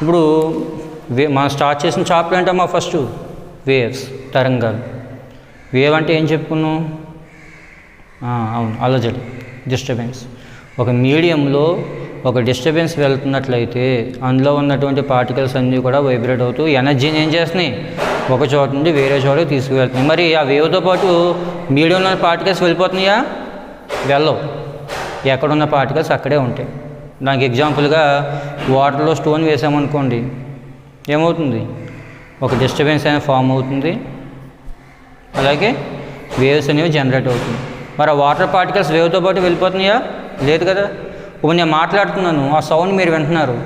ఇప్పుడు మనం స్టార్ట్ చేసిన చాప్టర్ ఏంటమ్మా ఫస్ట్ వేవ్స్, తరంగాలు. వేవ్ అంటే ఏం చెప్పుకున్నాం? అవును, అలజడి, డిస్టర్బెన్స్. ఒక మీడియంలో ఒక డిస్టర్బెన్స్ వెళ్తున్నట్లయితే అందులో ఉన్నటువంటి పార్టికల్స్ అన్నీ కూడా వైబ్రేట్ అవుతూ ఎనర్జీని ఏం చేస్తున్నాయి? ఒక చోట నుండి వేరే చోటకి తీసుకువెళ్తున్నాయి. మరి ఆ వేవ్తో పాటు మీడియంలో పార్టికల్స్ వెళ్ళిపోతున్నాయా? వెళ్ళవు. ఎక్కడున్న పార్టికల్స్ అక్కడే ఉంటాయి. దానికి ఎగ్జాంపుల్గా వాటర్లో స్టోన్ వేసామనుకోండి, ఏమవుతుంది? ఒక డిస్టర్బెన్స్ అనేది ఫామ్ అవుతుంది, అలాగే వేవ్స్ అనేవి జనరేట్ అవుతుంది. మరి ఆ వాటర్ పార్టికల్స్ వేవ్తో పాటు వెళ్ళిపోతున్నాయా? లేదు కదా. ఇప్పుడు నేను మాట్లాడుతున్నాను, ఆ సౌండ్ మీరు వింటున్నారు.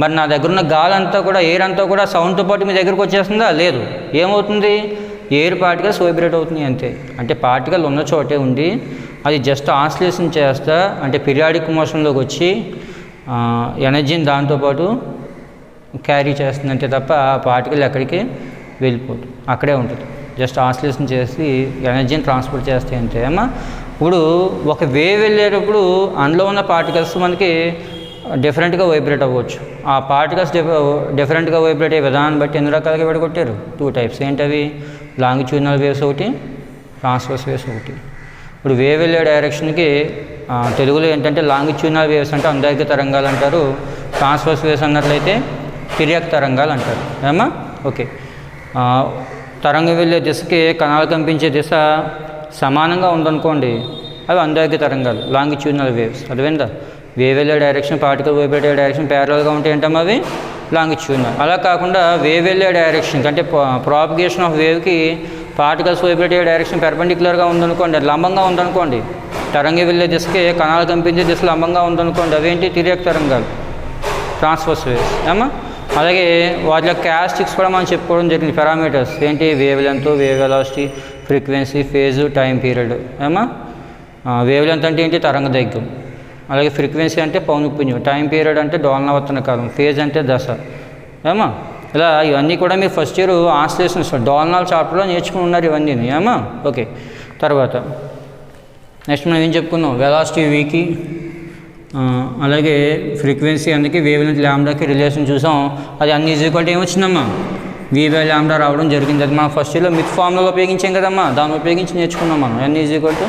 మరి నా దగ్గర ఉన్న గాలి అంతా కూడా, ఎయిర్ అంతా కూడా సౌండ్తో పాటు మీ దగ్గరకు వచ్చేస్తుందా? లేదు. ఏమవుతుంది? ఎయిర్ పార్టికల్స్ వైబ్రేట్ అవుతున్నాయి అంతే. అంటే పార్టికల్ ఉన్న చోటే ఉండి అది జస్ట్ ఆసిలేషన్ చేస్తా, అంటే పీరియాడిక్ మోషన్లోకి వచ్చి ఎనర్జీని దాంతోపాటు క్యారీ చేస్తుంది అంతే తప్ప ఆ పార్టికల్ ఎక్కడికి వెళ్ళిపోదు, అక్కడే ఉంటుంది. జస్ట్ ఆసిలేషన్ చేసి ఎనర్జీని ట్రాన్స్పోర్ట్ చేస్తాయి అంతే అమ్మా. ఇప్పుడు ఒక వేవ్ వెళ్ళేటప్పుడు అందులో ఉన్న పార్టికల్స్ మనకి డిఫరెంట్గా వైబ్రేట్ అవ్వచ్చు. ఆ పార్టికల్స్ డిఫరెంట్గా వైబ్రేట్ అయ్యే విధానాన్ని బట్టి ఎన్ని రకాలుగా విడగొట్టారు? 2 టైప్స్. ఏంటవి? లాంగిట్యూడినల్ వేవ్స్ ఒకటి, ట్రాన్స్వర్స్ వేవ్స్ ఒకటి. ఇప్పుడు వేవ్ వెళ్ళే డైరెక్షన్కి తెలుగులో ఏంటంటే లాంగిట్యూడినల్ వేవ్స్ అంటే అందైక తరంగాలు అంటారు. ట్రాన్స్వర్స్ వేవ్స్ అన్నట్లయితే తిర్యక్ తరంగాలు అంటారు ఏమా. ఓకే, తరంగం వెళ్ళే దిశకి కణాలు కంపించే దిశ సమానంగా ఉందనుకోండి, అవి అందైక తరంగాలు, లాంగిట్యూడినల్ వేవ్స్. అర్థమైందా? వేవ్ వెళ్ళే డైరెక్షన్, పార్టికల్ వైబ్రేట్ అయ్యే డైరెక్షన్ ప్యారలల్గా ఉంటే ఏంటమ్మా అవి లాంగిట్యూడినల్. అలా కాకుండా వేవ్ వెళ్ళే డైరెక్షన్ అంటే ప్రాపగేషన్ ఆఫ్ వేవ్కి పార్టికల్స్ వైబ్రేట్ అయ్యే డైరెక్షన్ పెర్పెండిక్యులర్గా ఉందనుకోండి, అది లంబంగా ఉందనుకోండి, తరంగం వెళ్ళే దిశకి కణాలు కంపించే దిశ లంబంగా ఉందనుకోండి, అవేంటి? తిర్యక్ తరంగాలు, ట్రాన్స్వర్స్ వేవ్స్ ఏమా. అలాగే వాటిలో క్యారెక్టరిస్టిక్స్ కూడా మనం చెప్పుకోవడం జరిగింది. పారామీటర్స్ ఏంటి? Wave length, wave velocity, frequency, phase, time period ఏమా. వేవ్ లెంత్ అంటే ఏంటి? తరంగ దైర్ఘ్యం. అలాగే ఫ్రీక్వెన్సీ అంటే పౌనఃపున్యం, టైం పీరియడ్ అంటే డోలనావర్తన కాలం, ఫేజ్ అంటే దశ ఏమా. ఇలా ఇవన్నీ కూడా మీరు ఫస్ట్ ఇయర్ ఆసిలేషన్స్ డోలనాల చాప్టర్లో నేర్చుకుని ఉన్నారు ఇవన్నీ ఏమా. ఓకే, తర్వాత నెక్స్ట్ మనం ఏం చెప్పుకున్నాం? వెలాసిటీ వీకి, అలాగే ఫ్రీక్వెన్సీ అందుకే వేవ్ లెంత్ ల్యాండాకి రిలేషన్ చూసాం. అది అన్ని ఈక్వల్ ఏమొచ్చిందమ్మా? వి బై ల్యాండా రావడం జరిగింది. అది మనం ఫస్ట్ ఇయర్లో మిత్ ఫార్ములాలో ఉపయోగించాం కదమ్మా, దాన్ని ఉపయోగించి నేర్చుకున్నాం మనం. N is equal to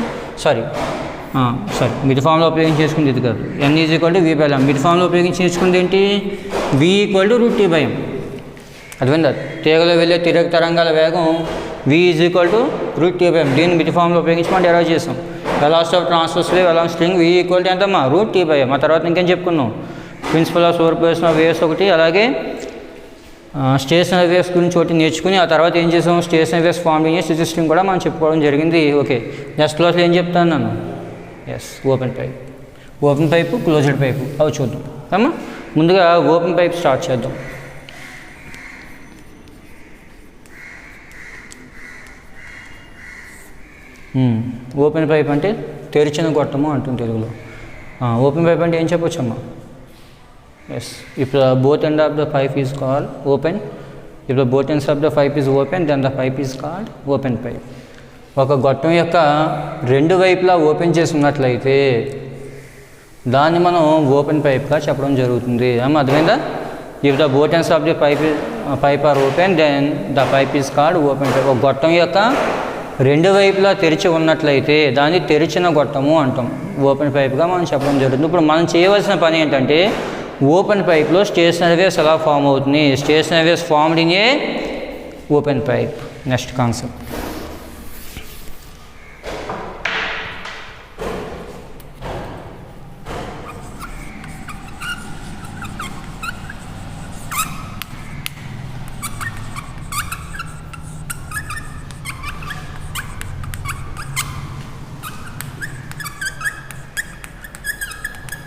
mid ఫామ్లో ఉపయోగించి చేసుకుంది ఇది కాదు. N is equal to V by lambda. Mid ఫామ్లో ఉపయోగించి నేర్చుకుంది ఏంటి? V equal to √T/m. అర్థమైందా? తీగలో వెళ్ళే తిర్యక్ తరంగాల వేగం వి ఈజ్ ఈక్వల్ టు √T/m. దీన్ని మిడ్ ఫామ్లో ఉపయోగించి మనం డెరైవ్ చేసాం. Velocity of transverse wave along string V equal to ఎంతమ్మా? √T/m. ఆ తర్వాత ఇంకేం చెప్పుకున్నాం? Principle of superposition of waves ఒకటి, అలాగే స్టేషనరీ వేవ్స్ గురించి ఒకటి నేర్చుకుని ఆ తర్వాత ఏం చేసాం? స్టేషనరీ వేవ్స్ ఫార్మింగ్ సిస్టమ్ కూడా మనం చెప్పుకోవడం జరిగింది. ఓకే, నెక్స్ట్ క్లాస్లో ఏం చెప్తాను నేను? Open pipe, open pipe, closed pipe అవి చూద్దాం అమ్మా. ముందుగా ఓపెన్ పైప్ స్టార్ట్ చేద్దాం. ఓపెన్ పైప్ అంటే తెరిచిన గొట్టము అంటుంది తెలుగులో. ఓపెన్ పైప్ అంటే ఏం చెప్పొచ్చమ్మా? if the both end of the pipe is called open, if the both ends of the pipe is open, then the pipe is called open pipe. ఒక గొట్టం యొక్క రెండు వైపులా ఓపెన్ చేసి ఉన్నట్లయితే దాన్ని మనం ఓపెన్ పైప్గా చెప్పడం జరుగుతుంది. అర్థమైందా? If the both ends of the pipe are open, then the pipe is called open pipe. ఒక గొట్టం యొక్క రెండు వైపులా తెరిచి ఉన్నట్లయితే దాన్ని తెరిచిన గొట్టము అంటాం, ఓపెన్ పైప్గా మనం చెప్పడం జరుగుతుంది. ఇప్పుడు మనం చేయవలసిన పని ఏంటంటే ఓపెన్ పైప్లో స్టేషనరీ వేవ్స్ ఎలా ఫామ్ అవుతుంది? Stationery waves formed in a open pipe. Next concept.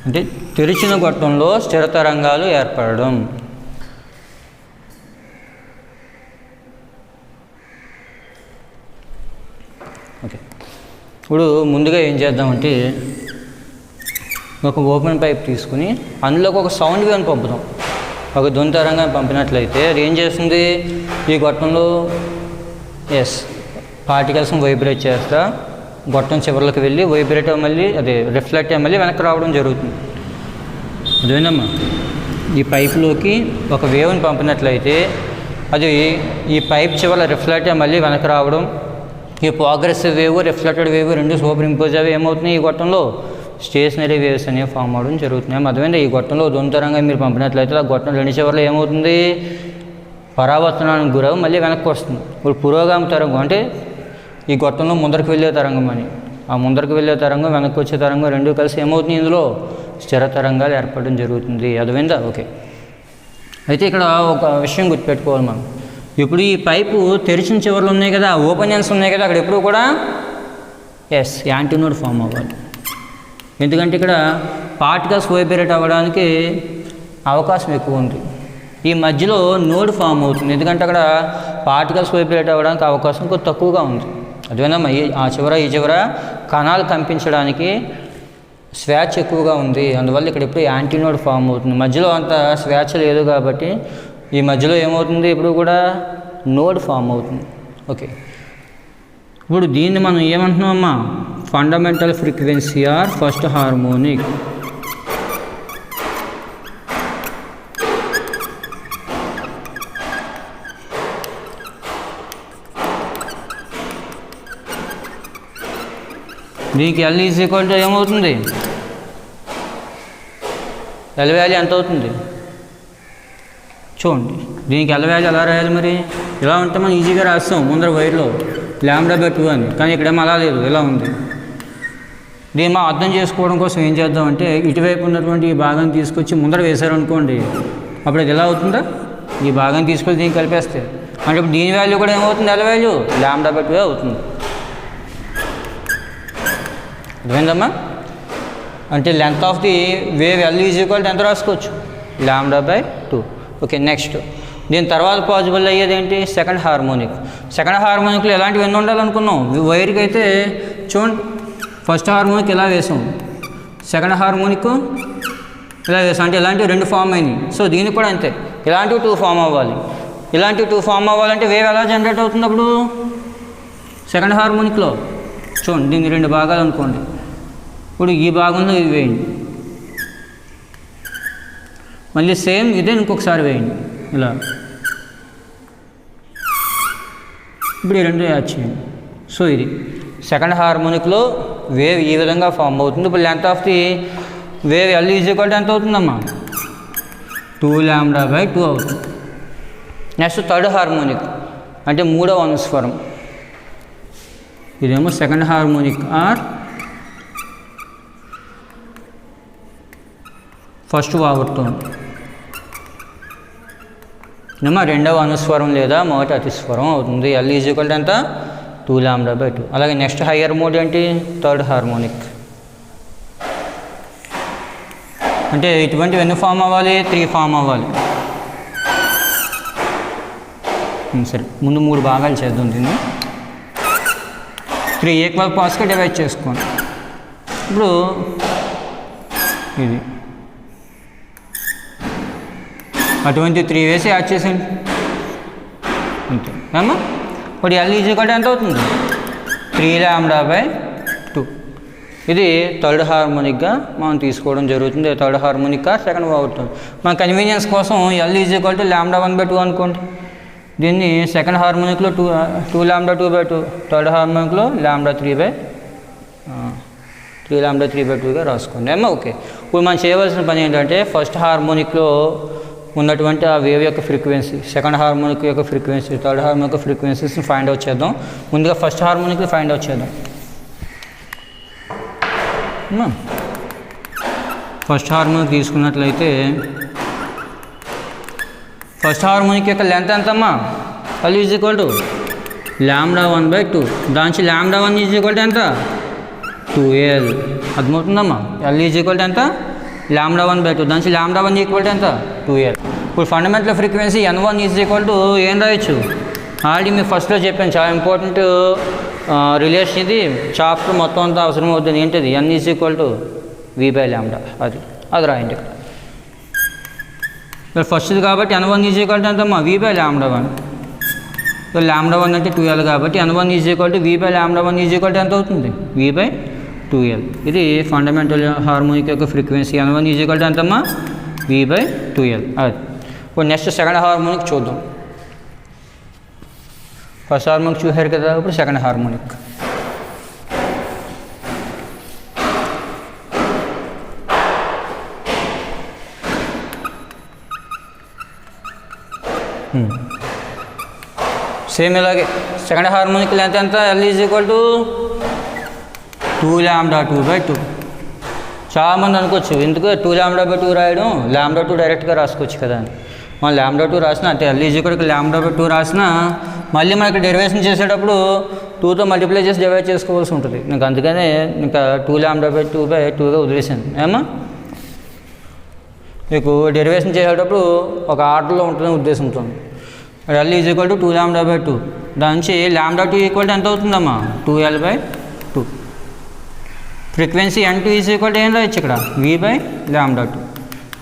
అంటే తెరిచిన గొట్టంలో స్థిర తరంగాలు ఏర్పడడం. ఓకే, ఇప్పుడు ముందుగా ఏం చేద్దామంటే ఒక ఓపెన్ పైప్ తీసుకుని అందులోకి ఒక సౌండ్ వేవ్ని పంపుతాం. ఒక ధ్వని తరంగాన్ని పంపినట్లయితే అది ఏం చేస్తుంది? ఈ గొట్టంలో పార్టికల్స్ని వైబ్రేట్ చేస్తా గొట్టం చివరికి వెళ్ళి వైబ్రేట్ మళ్ళీ అదే రిఫ్లెక్ట్ అయ్యి మళ్ళీ వెనక్కి రావడం జరుగుతుంది. అదేనమ్మా. ఈ పైప్లోకి ఒక వేవ్ని పంపినట్లయితే అది ఈ పైప్ చివర రిఫ్లెక్ట్ మళ్ళీ వెనక్కి రావడం, ఈ ప్రోగ్రెసివ్ వేవ్ రిఫ్లెక్టెడ్ వేవ్ రెండు సూపర్ ఇంపోజ్ అవి ఏమవుతున్నాయి, ఈ గొట్టంలో స్టేషనరీ వేవ్స్ అనేవి ఫామ్ అవడం జరుగుతున్నాయి. అర్థమైంది? ఈ గొట్టంలో దొంతరంగా మీరు పంపినట్లయితే ఆ గొట్టం రెండు చివరిలో ఏమవుతుంది, పరావర్తనానికి గురవు మళ్ళీ వెనక్కి వస్తుంది. ఇప్పుడు పురోగామి తరంగం అంటే ఈ గొట్టంలో ముందరికి వెళ్ళే తరంగం అని, ఆ ముందరికి వెళ్ళే తరంగం వెనక్కి వచ్చే తరంగం రెండు కలిసి ఏమవుతుంది, ఇందులో స్థిర తరంగాలు ఏర్పడడం జరుగుతుంది. అర్థమైందా? ఓకే. అయితే ఇక్కడ ఒక విషయం గుర్తుపెట్టుకోవాలి మనం. ఇప్పుడు ఈ పైపు తెరిచిన చివర్లు ఉన్నాయి కదా, ఓపెన్ ఎండ్స్ ఉన్నాయి కదా, అక్కడ ఎప్పుడు కూడా యాంటీనోడ్ ఫామ్ అవ్వాలి. ఎందుకంటే ఇక్కడ పార్టికల్స్ వైబ్రేట్ అవ్వడానికి అవకాశం ఎక్కువ ఉంది. ఈ మధ్యలో నోడ్ ఫామ్ అవుతుంది, ఎందుకంటే అక్కడ పార్టికల్స్ వైబ్రేట్ అవ్వడానికి అవకాశం కొంచెం తక్కువగా ఉంది. అదేవిధంగా ఆ చివర ఈ చివర కణాలు కంపించడానికి స్వేచ్ఛ ఎక్కువగా ఉంది. అందువల్ల ఇక్కడ ఎప్పుడు యాంటీనోడ్ ఫామ్ అవుతుంది. మధ్యలో అంత స్వేచ్ఛ లేదు కాబట్టి ఈ మధ్యలో ఏమవుతుంది, ఇప్పుడు కూడా నోడ్ ఫామ్ అవుతుంది. ఓకే. ఇప్పుడు దీన్ని మనం ఏమంటున్నామమ్మా, fundamental frequency or first harmonic. దీనికి L ఈజ్ ఈక్వల్ టు ఏమవుతుంది, ఎల్ వాల్యూ ఎంత అవుతుంది చూడండి. దీనికి ఎల్ వాల్యూ ఎలా రాయాలి మరి, ఇలా ఉంటే మనం ఈజీగా రాస్తాం ముందర వైర్లో λ/2 అని, కానీ ఇక్కడేమో అలా లేదు, ఇలా ఉంది. దీన్ని మనం అర్థం చేసుకోవడం కోసం ఏం చేద్దామంటే ఇటువైపు ఉన్నటువంటి ఈ భాగాన్ని తీసుకొచ్చి ముందర వేశారనుకోండి, అప్పుడు అది ఎలా అవుతుందా, ఈ భాగాన్ని తీసుకొచ్చి దీనికి కలిపేస్తే అంటే ఇప్పుడు దీని వాల్యూ కూడా ఏమవుతుంది, ఎల్ వాల్యూ λ/2 అవుతుంది. అర్థమైందమ్మా? అంటే length of the wave L is equal to ఎంత రాసుకోవచ్చు, λ/2. ఓకే. నెక్స్ట్ దీని తర్వాత పాసిబుల్ అయ్యేది ఏంటి, సెకండ్ హార్మోనిక్. సెకండ్ హార్మోనిక్లో ఎలాంటివి ఎన్ని ఉండాలనుకున్నాం, వైర్కి అయితే చూడండి, ఫస్ట్ హార్మోనిక్ ఇలా వేసాం, సెకండ్ హార్మోనిక్ ఇలా వేసాం, అంటే ఇలాంటివి రెండు ఫామ్ అయినాయి. సో దీనికి కూడా అంతే, ఇలాంటివి 2 ఫామ్ అవ్వాలి. ఇలాంటివి 2 ఫామ్ అవ్వాలంటే వేవ్ ఎలా జనరేట్ అవుతుంది అప్పుడు సెకండ్ హార్మోనిక్లో చూడండి, దీన్ని 2 భాగాలు అనుకోండి. ఇప్పుడు ఈ భాగంలో ఇది వేయండి, మళ్ళీ సేమ్ ఇదే ఇంకొకసారి వేయండి ఇలా, ఇప్పుడు ఈ 2 యాడ్ చేయండి. సో ఇది సెకండ్ హార్మోనిక్లో వేవ్ ఈ విధంగా ఫామ్ అవుతుంది. ఇప్పుడు length of the wave L is equal to ఎంత అవుతుందమ్మా, 2λ/2 అవుతుంది. నెక్స్ట్ థర్డ్ హార్మోనిక్ అంటే మూడవ అనుస్వరం, ఇదేమో సెకండ్ హార్మోనిక్ ఆర్ ఫస్ట్ వావర్తోన్, ఏమో రెండవ అనుస్వరం లేదా మొదటి అతిస్వరం అవుతుంది. L ఈజ్ ఈక్వల్ టు ఎంత, 2λ/2. అలాగే నెక్స్ట్ హయ్యర్ మోడ్ ఏంటి, థర్డ్ హార్మోనిక్. అంటే ఇటువంటివి ఎన్ని ఫామ్ అవ్వాలి, 3 ఫామ్ అవ్వాలి. సరే, ముందు 3 భాగాలు చేద్దాం, దీన్ని 3 ఈక్వల్ పార్ట్స్గా డివైడ్ చేసుకోండి. ఇప్పుడు ఇది అటువంటి 3 వేసి యాడ్ చేసేయండి అంతే ఏమో. ఇప్పుడు L ఈజ్ ఈక్వల్ టు ఎంత అవుతుంది, 3λ/2. ఇది థర్డ్ హార్మోనిక్గా మనం తీసుకోవడం జరుగుతుంది. థర్డ్ హార్మోనిక్గా సెకండ్ అవుతుంది. మన కన్వీనియన్స్ కోసం L ఈజ్ ఈక్వల్ టు λ1/2 అనుకోండి. దీన్ని సెకండ్ హార్మోనిక్లో 2λ2/2, థర్డ్ హార్మోనిక్లో λ3/2గా రాసుకోండి ఏమో. ఓకే. ఇప్పుడు మనం చేయవలసిన పని ఏంటంటే ఫస్ట్ హార్మోనిక్లో ఉన్నటువంటి ఆ వేవ్ యొక్క ఫ్రీక్వెన్సీ, సెకండ్ హార్మోనిక్ యొక్క ఫ్రీక్వెన్సీ, థర్డ్ హార్మోనిక్ యొక్క ఫ్రీక్వెన్సీస్ని ఫైండ్ అవుట్ చేద్దాం. ముందుగా ఫస్ట్ హార్మోనిక్ని ఫైండ్ అవుట్ చేద్దాం. ఫస్ట్ హార్మోనిక్ తీసుకున్నట్లయితే ఫస్ట్ హార్మోనిక్ యొక్క లెంత్ ఎంతమ్మా, L ఈజ్ ఈక్వల్ టు λ1/2. దానికి λ1 ఈజ్ ఈక్వల్ టు ఎంత, 2L. అర్థమవుతుందమ్మా, L is equal to ఎంత, λ1/2. దానికి λ1 ఈక్వల్ టు ఎంత, 2L. ఇప్పుడు fundamental frequency N1 is equal to ఏం రాయొచ్చు, ఆల్రెడీ మీకు ఫస్ట్లో చెప్పాను, చాలా ఇంపార్టెంట్ రిలేషన్ ఇది, చాప్టర్ మొత్తం అంతా అవసరం అవుతుంది. ఏంటిది, N is equal to V/λ. అది రాయండి ఇక్కడ. ఫస్ట్ది కాబట్టి N1 ఈజ్ ఈక్వల్ టు ఎంతమ్మా, V/λ1. λ1 అంటే 2L కాబట్టి N1 is equal to V/λ1 is equal to ఎంత అవుతుంది, V/2L. ఇది ఫండమెంటల్ హార్మోనిక్ యొక్క frequency. N1 is equal to ఎంతమ్మా, V/2L. అది ఇప్పుడు నెక్స్ట్ సెకండ్ హార్మోనిక్ చూద్దాం. ఫస్ట్ హార్మోనిక్ చూసారు కదా, ఇప్పుడు సెకండ్ హార్మోనిక్. సేమ్ ఇలాగే సెకండ్ హార్మోనిక్ లెంత్ ఎంత, L = 2λ/2/2. చాలామంది అనుకోవచ్చు ఎందుకు 2λ/2 రాయడం, λ2 డైరెక్ట్గా రాసుకోవచ్చు కదా అని. మనం λ2 రాసిన అంటే L = λ/2 రాసినా మళ్ళీ మనకి డెరివేషన్ చేసేటప్పుడు 2తో మల్టిప్లై చేసి డివైడ్ చేసుకోవాల్సి ఉంటుంది. ఇంకా అందుకనే ఇంకా 2λ/2/2గా వదిలేసాను. ఏమా మీకు డెరివేషన్ చేసేటప్పుడు ఒక ఆర్డర్లో ఉంటుందని ఉద్దేశంతో L = 2λ/2. దాని నుంచి λ2 ఎంత అవుతుందమ్మా, 2L/2. ఫ్రీక్వెన్సీ N2 ఏం రాయొచ్చు ఇక్కడ, V/λ2.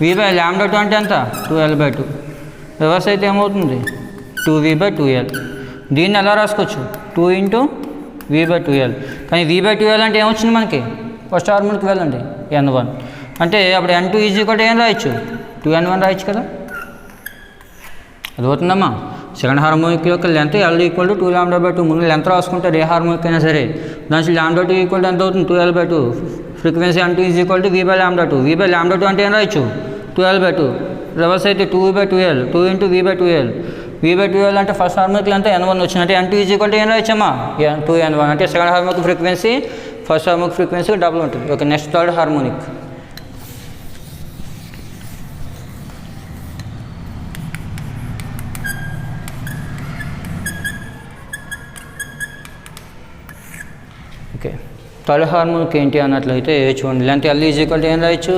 V/λ2 అంటే ఎంత, 2L/2. రివర్స్ అయితే ఏమవుతుంది, 2V/2L. దీన్ని ఎలా రాసుకోవచ్చు, 2 × V/2L. కానీ V/2L అంటే ఏమొచ్చింది మనకి, ఫస్ట్ హార్మోనిక్ వెళ్ళండి N1. అంటే అప్పుడు N2 ఏం రాయొచ్చు, 2N1 రాయొచ్చు కదా. అది అవుతుందమ్మా. సెకండ్ హార్మోనిక్ యొక్క లెంత్ L = 2λ/2. ముందు లెంత్ రాసుకుంటారు ఏ హార్మోనిక్ అయినా సరే. దానికి λ2 ఎంత అవుతుంది, 2L/2. Frequency N2 = V/λ2. V/λ2 అంటే ఏం రాయొచ్చు, 2L/2. రివర్స్ అయితే 2V/2L, 2 × V/2L. V/2L అంటే ఫస్ట్ హార్మోనిక్ లెంత్ N1 వచ్చింది. అంటే N2 ఏం రాయొచ్చమ్మా, 2N1. అంటే second harmonic frequency first harmonic frequency double ఉంటుంది. Okay, next third harmonic. Okay, third harmonic ఏంటి అన్నట్లయితే చూడండి, లెంత్ L = ఏం రాయొచ్చు,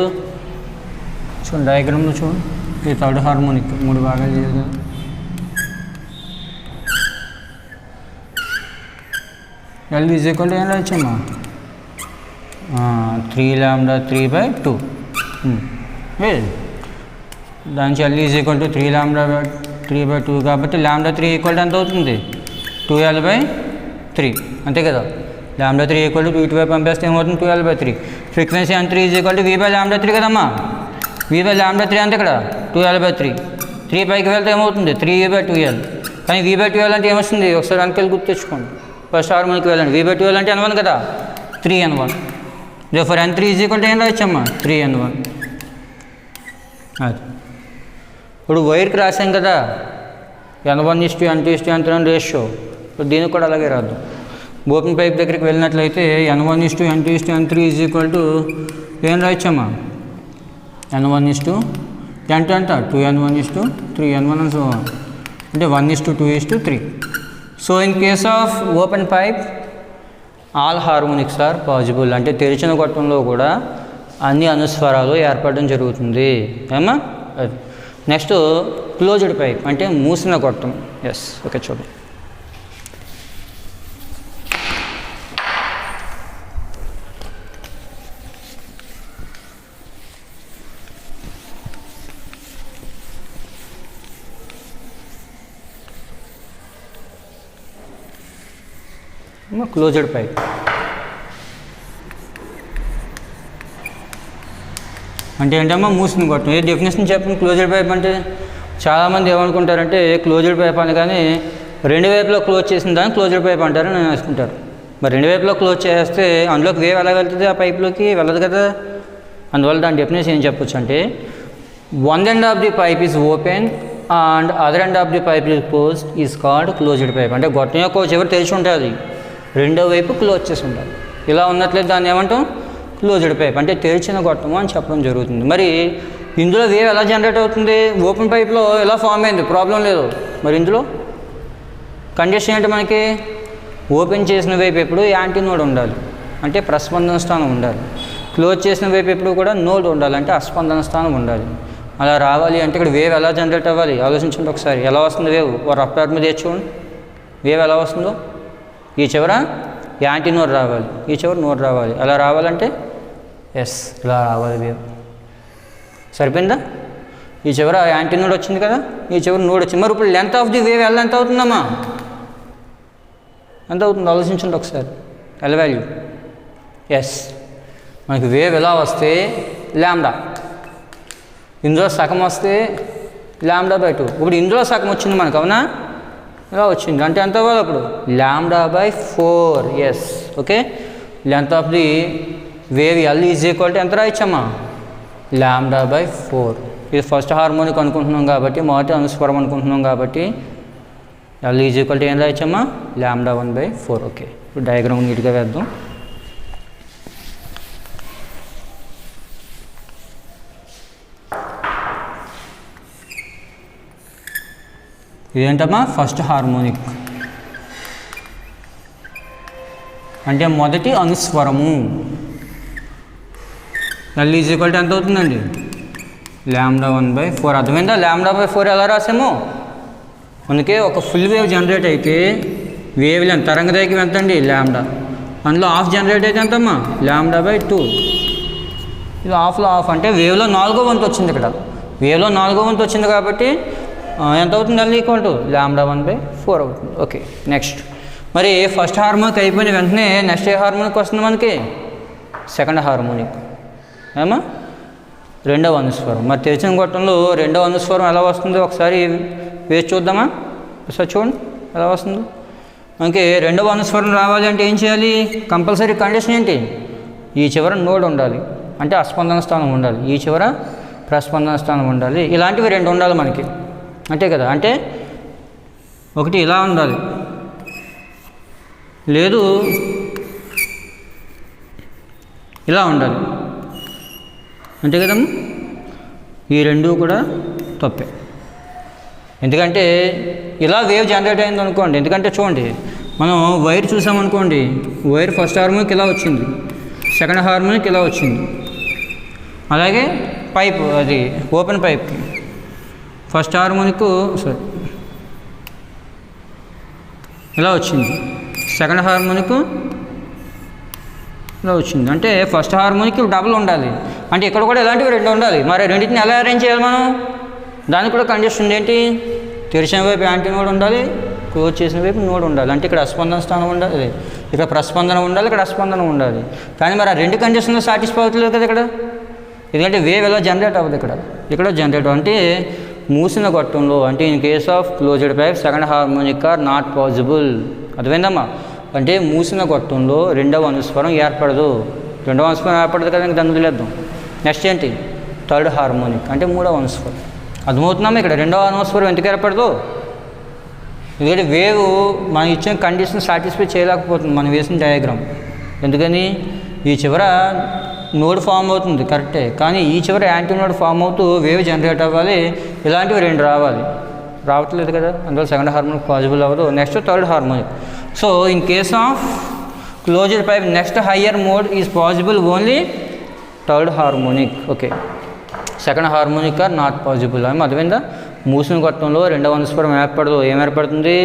చూడండి డయాగ్రామ్లో చూడండి. ఇది థర్డ్ హార్మోనిక్ 3 భాగాలు చేయదు కదా. L = ఏం రాయొచ్చమ్మా, 3λ/3/2. దాని L = 3λ/3/2 కాబట్టి λ3 ఎంత అవుతుంది, 2L/3. అంతే కదా. λ3 = ఇటువైపు పంపేస్తే ఏమవుతుంది, 2L/3. ఫ్రీక్వెన్సీ N3 = V/λ3 కదమ్మా. V/λ3 అంటే ఇక్కడ 2L/3. 3 పైకి వెళ్తే ఏమవుతుంది, 3V/2L. కానీ V/2L అంటే ఏమొస్తుంది, ఒకసారి వెనకాల గుర్తు తెచ్చుకోండి. ఫస్ట్ హార్మోనిక్ వెళ్ళండి. V/2L అంటే N1 కదా, 3N1. ఫర్ N3 ఏం రాయొచ్చమ్మా, 3N1. అది ఇప్పుడు వైర్కి రాసాం కదా, N1:N2:N3 రేషియో. దీనికి కూడా అలాగే రాద్దాం. ఓపెన్ పైప్ దగ్గరికి వెళ్ళినట్లయితే N1:N2:N3 ఏం రాయొచ్చమ్మా, N1:N2 అంటే 2N1:3N1 and so on. అంటే 1:2:3. So in case of open pipe all harmonics are possible. అంటే తెరిచిన గొట్టంలో కూడా అన్ని అనుస్వరాలు ఏర్పడడం జరుగుతుంది. ఏమా అది. నెక్స్ట్ క్లోజ్డ్ పైప్ అంటే మూసిన గొట్టం. ఎస్, ఓకే చూడండి. క్లోజ్డ్ పైప్ అంటే ఏంటమ్మా, మూసిన గొట్టం. ఏ డెఫినేషన్ చెప్పండి. క్లోజ్డ్ పైప్ అంటే చాలామంది ఏమనుకుంటారంటే క్లోజ్డ్ పైప్ అని కానీ 2 వైపులో క్లోజ్ చేసిన దాన్ని క్లోజ్డ్ పైప్ అంటారని వేసుకుంటారు. మరి 2 వైపులో క్లోజ్ చేస్తే అందులోకి వేవ్ ఎలా వెళ్తుంది, ఆ పైప్లోకి వెళ్ళదు కదా. అందువల్ల దాని డెఫినేషన్ ఏం చెప్పొచ్చు అంటే, one end of the pipe is open and other end of the pipe is closed is called closed pipe. అంటే గొట్టం యొక్క చివరి తెరిచి ఉంటుంది, రెండో వైపు క్లోజ్ చేసి ఉంటుంది. ఇలా ఉన్నట్లయితే దాన్ని ఏమంటాం, క్లోజ్డ్ పైప్. అంటే తెరిచిన గొట్టము అని చెప్పడం జరుగుతుంది. మరి ఇందులో వేవ్ ఎలా జనరేట్ అవుతుంది, ఓపెన్ పైప్లో ఎలా ఫామ్ అయింది, ప్రాబ్లం లేదు. మరి ఇందులో కండిషన్ ఏంటి, మనకి ఓపెన్ చేసిన వైపు ఎప్పుడు యాంటీ నోడ్ ఉండాలి, అంటే ప్రస్పందన స్థానం ఉండాలి. క్లోజ్ చేసిన వైపు ఎప్పుడు కూడా నోడ్ ఉండాలి, అంటే అస్పందన స్థానం ఉండాలి. అలా రావాలి అంటే ఇక్కడ వేవ్ ఎలా జనరేట్ అవ్వాలి ఆలోచించండి ఒకసారి. ఎలా వస్తుంది వేవ్, రఫ్ ప్యాడ్ మీద చూడండి వేవ్ ఎలా వస్తుందో. ఈ చివర యాంటీ నోడ్ రావాలి, ఈ చివర నోడ్ రావాలి. అలా రావాలంటే ఎస్ ఇలా రావాలి వేవ్. సరిపోయిందా? ఈ చివర యాంటీ నోడ్ వచ్చింది కదా, ఈ చివర నోడ్ వచ్చింది. మరి ఇప్పుడు length of the wave L ఎంత అవుతుందమ్మా, ఎంత అవుతుంది ఆలోచించండి ఒకసారి. ఎల్ వాల్యూ ఎస్, మనకి వేవ్ ఎలా వస్తే ల్యాండా, ఇందులో సగం వస్తే λ/2. ఇప్పుడు ఇందులో సగం వచ్చింది మనకు, అవునా? ఇలా వచ్చింది అంటే ఎంత అవ్వాలి అప్పుడు? λ/4. Yes, okay. Length of the wave L is equal to ఎంత రాయొచ్చమ్మా? λ/4. ఇది ఫస్ట్ హార్మోనిక్ అనుకుంటున్నాం కాబట్టి, మొదటి అనుస్వరం అనుకుంటున్నాం కాబట్టి L ఈజ్ ఈక్వల్ టు ఏం రాయొచ్చమ్మా? λ1/4. ఓకే, ఇప్పుడు డయాగ్రామ్ నీట్గా వేద్దాం. ఇదేంటమ్మా? ఫస్ట్ హార్మోనిక్ అంటే మొదటి అనుస్వరము. L ఈజ్ ఈక్వల్ టు ఎంత అవుతుందండి? λ1/4. అర్థమైందా? λ/4 ఎలా రాసాము? అందుకే ఒక ఫుల్ వేవ్ జనరేట్ అయితే వేవ్ లెంత్ తరంగదైర్ఘ్యం ఎంత అండి? λ. అందులో హాఫ్ జనరేట్ అయితే ఎంతమ్మా? λ/2. ఇది హాఫ్లో హాఫ్ అంటే వేవ్లో 4వ వంతు వచ్చింది. ఇక్కడ వేవ్లో 4వ వంతు వచ్చింది కాబట్టి ఎంత అవుతుంది? L ఈక్వల్ టు λ1/4 అవుతుంది. ఓకే, నెక్స్ట్ మరి ఫస్ట్ హార్మోనిక్ అయిపోయిన వెంటనే నెక్స్ట్ ఏ హార్మోనిక్ వస్తుంది మనకి? Second harmonic. ఏమా? రెండవ అనుస్వరం. మరి తెరిచిన గొట్టంలో రెండవ అనుస్వరం ఎలా వస్తుందో ఒకసారి వేసి చూద్దామా? ఒకసారి చూడండి ఎలా వస్తుందో. మనకి రెండవ అనుస్వరం రావాలి అంటే ఏం చేయాలి? కంపల్సరీ కండిషన్ ఏంటి? ఈ చివర నోడ్ ఉండాలి, అంటే అస్పందన స్థానం ఉండాలి. ఈ చివర ప్రస్పందన స్థానం ఉండాలి. ఇలాంటివి రెండు ఉండాలి మనకి, అంతే కదా? అంటే ఒకటి ఇలా ఉండాలి, లేదు ఇలా ఉండాలి, అంతే కదమ్మా? ఈ రెండు కూడా తప్పే. ఎందుకంటే ఇలా వేవ్ జనరేట్ అయింది అనుకోండి. ఎందుకంటే చూడండి, మనం వైర్ చూసామనుకోండి, వైర్ ఫస్ట్ హార్మోనిక్ ఇలా వచ్చింది, సెకండ్ హార్మోనిక్ ఇలా వచ్చింది. అలాగే పైప్, అది ఓపెన్ పైప్కి ఫస్ట్ హార్మోనిక్ ఇలా వచ్చింది, సెకండ్ హార్మోనిక్ ఇలా వచ్చింది. అంటే ఫస్ట్ హార్మోనిక్ డబుల్ ఉండాలి, అంటే ఇక్కడ కూడా ఇలాంటివి రెండు ఉండాలి. మరి రెండింటిని ఎలా అరేంజ్ చేయాలి మనం? దానికి కూడా కండిషన్ ఏంటి? తెరిచిన వైపు యాంటీ నోడ్ ఉండాలి, క్లోజ్ చేసిన వైపు నోడ్ ఉండాలి. అంటే ఇక్కడ అస్పందన స్థానం ఉండాలి, ఇక్కడ ప్రస్పందన ఉండాలి, ఇక్కడ అస్పందన ఉండాలి. కానీ మరి ఆ రెండు కండిషన్లో సాటిస్ఫై అవుతలేదు కదా ఇక్కడ. ఎందుకంటే వేవ్ ఎలా జనరేట్ అవ్వదు, ఇక్కడ జనరేట్ అంటే మూసిన గొట్టంలో, అంటే in case of closed pipe second harmonic or not possible. అర్థమైందమ్మా? అంటే మూసిన గొట్టంలో రెండవ అనుస్వరం ఏర్పడదు. రెండవ అనుస్వరం ఏర్పడదు కదా, దాన్ని వదిలేద్దాం. నెక్స్ట్ ఏంటి? థర్డ్ హార్మోనిక్ అంటే మూడవ అనుస్వరం. అర్థమవుతున్నామా? ఇక్కడ రెండవ అనుస్వరం ఎందుకు ఏర్పడదు? ఎందుకంటే వేవ్ మనం ఇచ్చిన కండిషన్ సాటిస్ఫై చేయలేకపోతుంది మనం వేసిన డయాగ్రామ్. ఎందుకని? ఈ చివర నోడ్ ఫామ్ అవుతుంది కరెక్టే, కానీ ఈ చివర యాంటీ నోడ్ ఫామ్ అవుతూ వేవ్ జనరేట్ అవ్వాలి. ఇలాంటివి రెండు రావట్లేదు కదా, అందువల్ల సెకండ్ హార్మోనిక్ పాసిబుల్ అవ్వదు. Next third harmonic. So in case of closed pipe next higher mode is possible only third harmonic. Okay, second harmonic or not possible. అని అర్థమైందా? మూసిన గొట్టంలో రెండవ అనుస్వరం ఏర్పడదు. ఏం ఏర్పడుతుంది?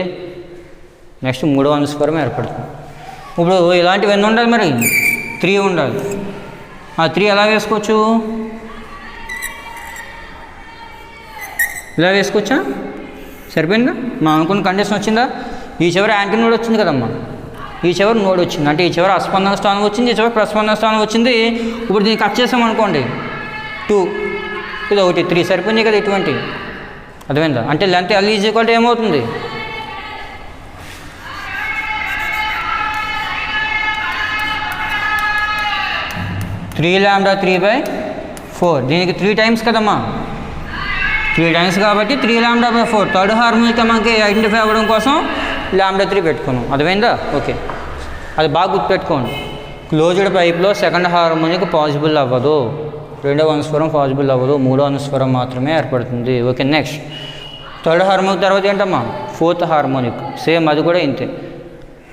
నెక్స్ట్ మూడవ అనుస్వరం ఏర్పడుతుంది. ఇప్పుడు ఇలాంటివి ఎన్ని ఉండాలి? మరి 3 ఉండాలి. ఆ 3 ఎలా వేసుకోవచ్చు? ఇలా వేసుకోవచ్చా? సరిపోయిందా? మనం అనుకున్న కండిషన్ వచ్చిందా? ఈ చివర యాంటీ నోడ్ వచ్చింది కదమ్మా, ఈ చివర నోడ్ వచ్చింది, అంటే ఈ చివర అస్పందన స్థానం వచ్చింది, ఈ చివర ప్రస్పందన స్థానం వచ్చింది. ఇప్పుడు దీన్ని కట్ చేసామనుకోండి 2, ఇది 1, 3 సరిపోయింది కదా ఇటువంటి. అర్థమైందా? అంటే length L is equal to ఏమవుతుంది? λ3/4. దీనికి 3 టైమ్స్ కదమ్మా, 3 టైమ్స్ కాబట్టి 3λ/4. థర్డ్ హార్మోనిక్ మనకి ఐడెంటిఫై అవ్వడం కోసం λ3 పెట్టుకున్నాం. అర్థమైందా? ఓకే, అది బాగా గుర్తుపెట్టుకోండి. క్లోజ్డ్ పైప్లో సెకండ్ హార్మోనిక్ పాసిబుల్ అవ్వదు, రెండవ అనుస్వరం పాసిబుల్ అవ్వదు, మూడో అనుస్వరం మాత్రమే ఏర్పడుతుంది. ఓకే, నెక్స్ట్ థర్డ్ హార్మోనిక్ తర్వాత ఏంటమ్మా? Fourth harmonic. సేమ్ అది కూడా ఇంతే,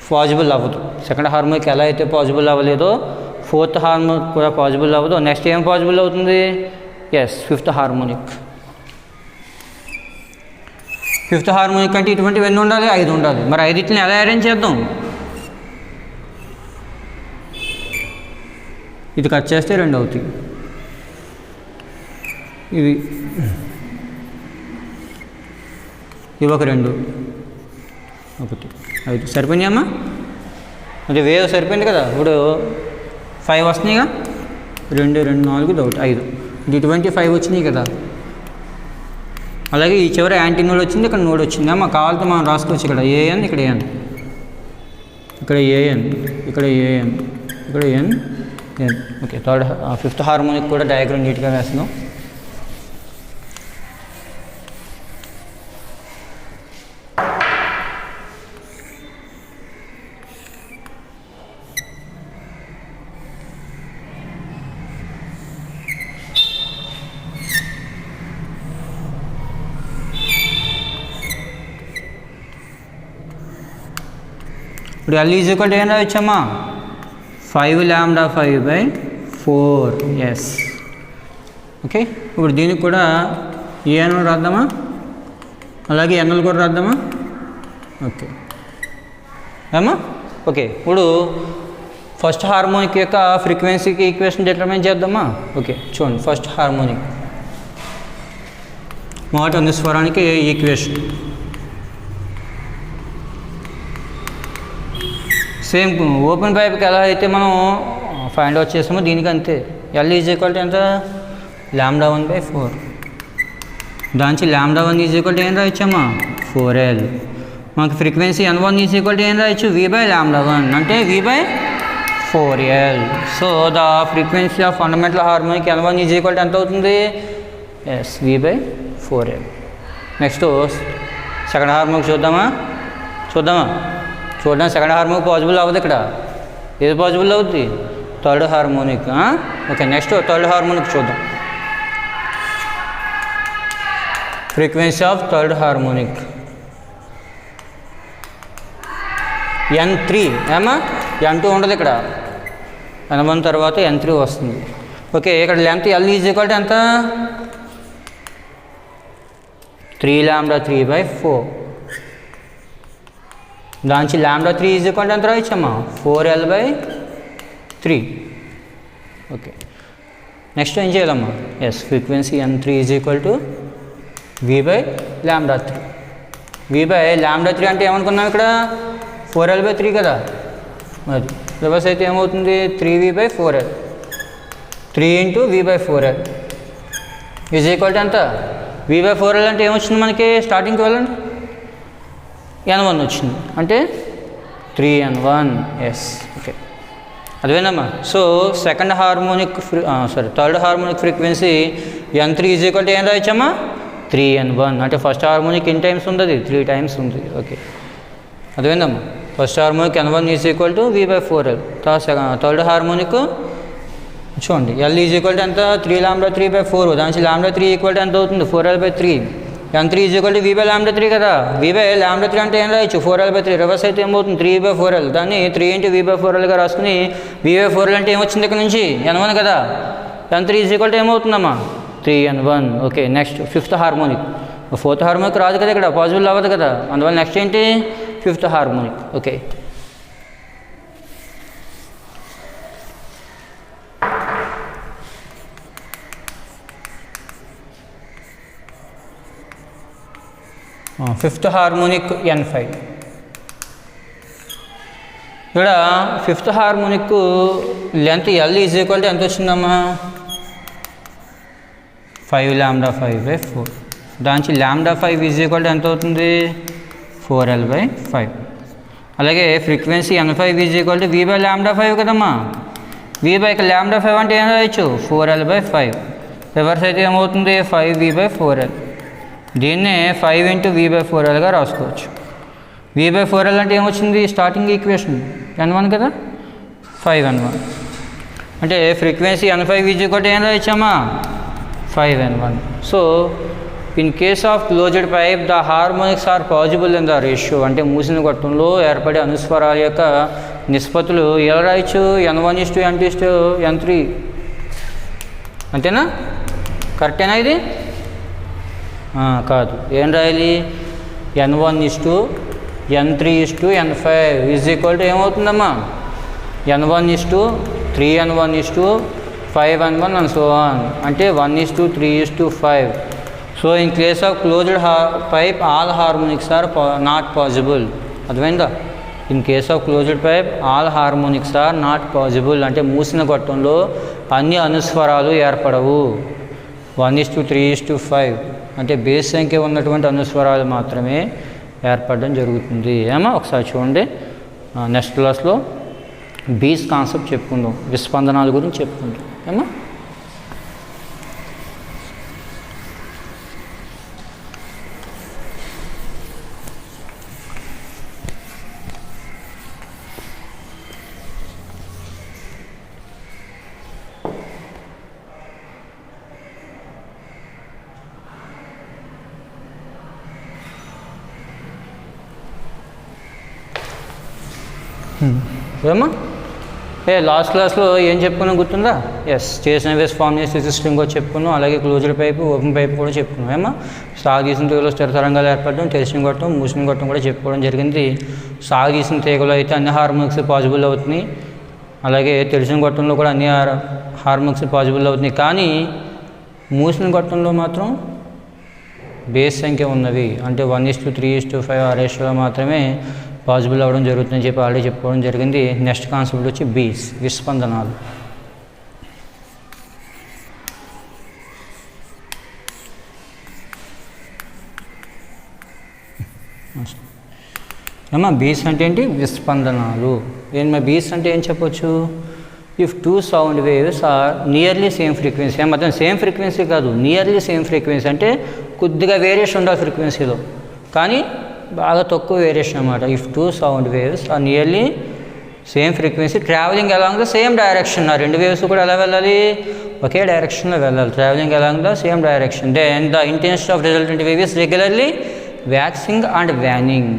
పాసిబుల్ అవ్వదు. సెకండ్ హార్మోనిక్ ఎలా అయితే పాసిబుల్ అవ్వలేదో ఫోర్త్ హార్మోనిక్ కూడా పాసిబుల్ అవ్వదు. నెక్స్ట్ ఏం పాసిబుల్ అవుతుంది? Yes, fifth harmonic. Fifth harmonic అంటే ఇటువంటివి ఎన్ని ఉండాలి? 5 ఉండాలి. మరి 5 ఎలా అరేంజ్ చేద్దాం? ఇది కట్ చేస్తే 2 అవుతాయి, ఇవి ఒక 2, 1, 5 సరిపోయినాయమ్మా? అది వేవ్ సరిపోయింది కదా. ఇప్పుడు 5 వస్తున్నాయిగా, 2, 2, 4, 1, 5. ఇటువంటి 5 వచ్చినాయి కదా. అలాగే ఈ చివరి యాంటీ నోడ్ వచ్చింది, ఇక్కడ నోడ్ వచ్చింది. మాకు కావాలంటే మనం రాసుకోవచ్చు. ఇక్కడ ఏఎన్, ఇక్కడ ఏఎన్, ఇక్కడ ఏఎన్, ఇక్కడ ఏఎన్, ఇక్కడ ఎన్ ఎన్. ఓకే, ఫిఫ్త్ హార్మోనిక్ కూడా డయాగ్రామ్ నీట్గా వేస్తున్నాం. ఇప్పుడు L ఈజ్ ఈక్వల్ టు ఏం రాయొచ్చమ్మా? 5 λ 5/4. ఎస్. ఓకే, ఇప్పుడు దీనికి కూడా ఏఎన్ రాద్దామా, అలాగే ఎన్ఎల్ కూడా రాద్దామా? ఓకే ఏమా? ఓకే, ఇప్పుడు ఫస్ట్ హార్మోనిక్ యొక్క ఫ్రీక్వెన్సీకి ఈక్వేషన్ డిటర్మైన్ చేద్దామా? ఓకే, చూడండి. ఫస్ట్ హార్మోనిక్ మొదటి అనుస్వరానికి ఈక్వేషన్ సేమ్ ఓపెన్ పైప్కి ఎలా అయితే మనం ఫైండ్ అవుట్ చేసామో దీనికి అంతే. L ఈజ్ ఈక్వల్ టు ఎంత? λ1/4. దానికి λ1 ఈజ్ ఈక్వల్ టు ఏం రాయొచ్చమ్మా? 4L. మనకు frequency N1 is equal to ఏం రాయొచ్చు? V/λ1 అంటే V/4L. So the frequency of fundamental harmonic N1 is equal to ఎంత అవుతుంది? Yes, V/4L. Next second harmonic చూద్దామా? చూడండి, సెకండ్ హార్మోనిక్ పాజిబుల్ అవ్వదు. ఇక్కడ ఏది పాజిబుల్ అవుతుంది? Third harmonic. Okay, next third harmonic చూద్దాం. Frequency of third harmonic N3. ఏమా? N2 ఉండదు ఇక్కడ, N1 తర్వాత N3 వస్తుంది. ఓకే, ఇక్కడ length L is equal to ఎంత? 3λ 3/4. దానికి λ3 ఈజ్ ఈక్వల్ టు ఎంత రాయొచ్చమ్మా? 4L/3. ఓకే, నెక్స్ట్ ఏం చేయాలమ్మా? Yes, frequency N3 is equal to V/λ3. V/λ3 అంటే ఏమనుకున్నాం ఇక్కడ? 4L/3 కదా. మరి రివర్స్ అయితే ఏమవుతుంది? 3V/4L. 3 × V/4L is equal to ఎంత? V/4L అంటే ఏమొచ్చింది మనకి? స్టార్టింగ్కి వెళ్ళండి, N1 వచ్చింది అంటే 3N1. ఎస్. ఓకే, అదేనమ్మా. So second harmonic third harmonic frequency N3 is equal to ఏం రాయొచ్చమ్మా? 3N1 అంటే ఫస్ట్ హార్మోనిక్ ఎన్ని టైమ్స్ ఉంది? 3 టైమ్స్ ఉంది. ఓకే, అదేనమ్మా. First harmonic N1 is equal to V/4L. Third harmonic చూడండి, L ఈజ్ ఈక్వల్ టు ఎంత? 3λ 3/4. దానికి λ3 ఈక్వల్ టు ఎంత అవుతుంది? 4L/3. N3 is equal to V/λ3 కదా. V/λ3 అంటే ఏం రాయొచ్చు? 4L/3. రివర్స్ అయితే ఏమవుతుంది? 3V/4L. దాన్ని 3 × V/4Lగా రాసుకుని V/4L అంటే ఏమొచ్చింది ఇక్కడ నుంచి? N1 కదా. N3 ఈజ్ ఈక్వల్ టు ఏమవుతుందమ్మా? 3N1. Okay, next fifth harmonic. Fourth harmonic రాదు కదా, ఇక్కడ పాజిబుల్ అవ్వదు కదా. అందువల్ల నెక్స్ట్ ఏంటి? Fifth harmonic. Okay, fifth harmonic N5. ఇక్కడ fifth harmonic length L is equal to ఎంత వచ్చిందమ్మా? 5λ 5/4. దానికి λ5 ఈజ్ ఈక్వల్ టు ఎంత అవుతుంది? 4L/5. అలాగే frequency N5 is equal to V/λ5 కదమ్మా. V/λ5 అంటే ఏం రాయొచ్చు? 4L/5. రివర్స్ అయితే ఏమవుతుంది? 5V/4L. దీన్నే 5 × V/4Lగా రాసుకోవచ్చు. V/4L అంటే ఏమొచ్చింది? స్టార్టింగ్ ఈక్వేషన్ N1 కదా, 5N1 అంటే frequency N5 is equal to ఏం రాయొచ్చమ్మా? 5N1. So in case of closed pipe the harmonics are possible in the ratio. అంటే మూసిన గొట్టంలో ఏర్పడే అనుస్వరాల యొక్క నిష్పత్తులు ఎలా రాయొచ్చు? N1:N2:N3. అంతేనా? కరెక్టేనా ఇది? కాదు, ఏం రాయాలి? N1:N3:N5 ఈజ్ ఈక్వల్ టు ఏమవుతుందమ్మా? N1:3N1:5N1 and so on. అంటే 1:3:5. So in case of closed pipe all harmonics are not possible. అర్థమైందా? In case of closed pipe all harmonics are not possible అంటే మూసిన గొట్టంలో అన్ని అనుస్వరాలు ఏర్పడవు. 1:3:5 అంటే బేస్ సంఖ్య ఉన్నటువంటి అనుస్వరాలు మాత్రమే ఏర్పడడం జరుగుతుంది. ఏమో ఒకసారి చూడండి, నెక్స్ట్ క్లాస్లో బీస్ కాన్సెప్ట్ చెప్పుకుందాం, విస్పందనాల గురించి చెప్పుకుందాం. ఏమో ఏమో లాస్ట్ క్లాస్లో ఏం చెప్పుకున్నాం గుర్తుందా? ఎస్, చేసిన వేస్ ఫామ్ చేసి సిస్టమ్ కూడా చెప్పుకున్నాం, అలాగే క్లోజ్డ్ పైపు ఓపెన్ పైపు కూడా చెప్పుకున్నాం. ఏమో సాగదీసిన తీగలో స్థిర తరంగాలు ఏర్పడడం, తెరిచిన గొట్టం మూసిన గొట్టం కూడా చెప్పుకోవడం జరిగింది. సాగదీసిన తీగలో అయితే అన్ని హార్మోనిక్స్ పాజిబుల్ అవుతున్నాయి, అలాగే తెరిచిన గొట్టంలో కూడా అన్ని హార్మోనిక్స్ పాజిబుల్ అవుతున్నాయి. కానీ మూసిన గొట్టంలో మాత్రం బేస్ సంఖ్య ఉన్నవి, అంటే 1:3:5 ఆ రేషియోలో మాత్రమే పాజిబుల్ అవ్వడం జరుగుతుందని చెప్పి ఆల్రెడీ చెప్పుకోవడం జరిగింది. నెక్స్ట్ కాన్సెప్ట్ వచ్చి బీస్, విస్పందనాలు. ఏమా బీస్ అంటే ఏంటి? విస్పందనాలు. ఏమన్నా బీస్ అంటే ఏం చెప్పొచ్చు? If two sound waves are nearly same frequency, మొత్తం సేమ్ ఫ్రీక్వెన్సీ కాదు, నియర్లీ సేమ్ ఫ్రీక్వెన్సీ అంటే కొద్దిగా వేరియేషన్ ఉండాలి ఫ్రీక్వెన్సీలో, కానీ బాగా తక్కువ వేరియేషన్ అన్నమాట. If two sound waves are nearly same frequency travelling along the same direction, ఆ రెండు వేవ్స్ కూడా ఎలా వెళ్ళాలి? ఒకే డైరెక్షన్లో వెళ్ళాలి, travelling along the same direction. Then the intensity of resultant wave is regularly waxing and waning.